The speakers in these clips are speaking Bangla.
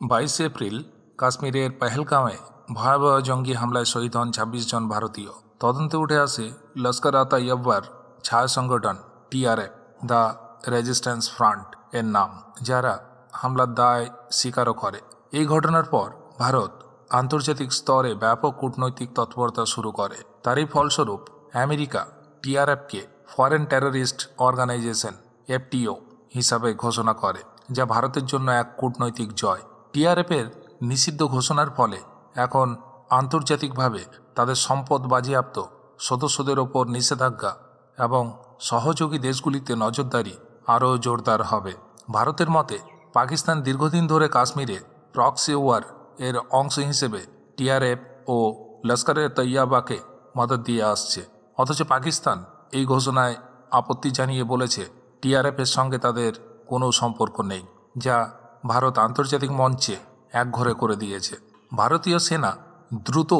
22 এপ্রিল কাশ্মীরের পেহেলগাঁওয়ে ভয়াবহ জঙ্গি হামলায় শহীদ হন 26 জন ভারতীয়। তদন্তে উঠে আসে লস্কর-ই-তৈয়বার ছায়া সংগঠন টিআরএফ দ্য রেজিস্ট্যান্স ফ্রন্ট এর নাম, যারা হামলার দায় স্বীকারও করে। এই ঘটনার পর ভারত আন্তর্জাতিক স্তরে ব্যাপক কূটনৈতিক তৎপরতা শুরু করে। তারই ফলস্বরূপ আমেরিকা টিআরএফকে ফরেন টেররিস্ট অর্গানাইজেশন এফটিও হিসাবে ঘোষণা করে, যা ভারতের জন্য এক কূটনৈতিক জয়। টিআরএফের নিষিদ্ধ ঘোষণার ফলে এখন আন্তর্জাতিকভাবে তাদের সম্পদ বাজেয়াপ্ত, সদস্যদের ওপর নিষেধাজ্ঞা এবং সহযোগী দেশগুলিতে নজরদারি আরও জোরদার হবে। ভারতের মতে পাকিস্তান দীর্ঘদিন ধরে কাশ্মীরে প্রক্সি ওয়ার এর অংশ হিসেবে টিআরএফ ও লস্কর-ই-তৈয়বাকে মদত দিয়ে আসছে। অথচ পাকিস্তান এই ঘোষণায় আপত্তি জানিয়ে বলেছে টিআরএফের সঙ্গে তাদের কোনো সম্পর্ক নেই, যা ভারত আন্তর্জাতিক মঞ্চে একঘরে করে দিয়েছে। ভারতীয় সেনা দ্রুত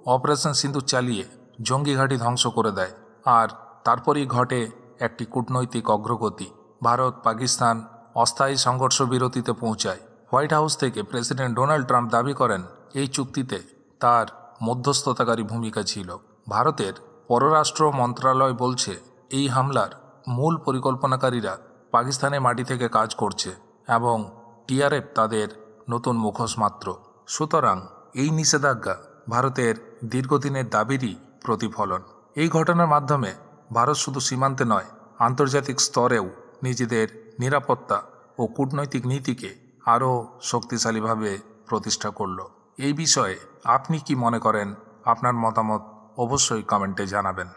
অপারেশন সিন্দুর চালিয়ে জঙ্গি ঘাঁটি ধ্বংস করে দেয়, আর তারপরই ঘটে একটি কূটনৈতিক অগ্রগতি। ভারত পাকিস্তান অস্থায়ী সংঘর্ষ বিরতিতে পৌঁছায়। হোয়াইট হাউস থেকে প্রেসিডেন্ট ডোনাল্ড ট্রাম্প দাবি করেন এই চুক্তিতে তার মধ্যস্থতাকারী ভূমিকা ছিল। ভারতের পররাষ্ট্র মন্ত্রণালয় বলছে এই হামলার মূল পরিকল্পনাকারীরা পাকিস্তানের মাটি থেকে কাজ করছে এবং টিআরএফ তাদের নতুন মুখোশ মাত্র। সুতরাং এই নিষেধাজ্ঞা ভারতের দীর্ঘদিনের দাবিরই প্রতিফলন। এই ঘটনার মাধ্যমে ভারত শুধু সীমান্তে নয়, আন্তর্জাতিক স্তরেও নিজেদের নিরাপত্তা ও কূটনৈতিক নীতিকে আরও শক্তিশালীভাবে প্রতিষ্ঠা করল। এই বিষয়ে আপনি কি মনে করেন? আপনার মতামত অবশ্যই কমেন্টে জানাবেন।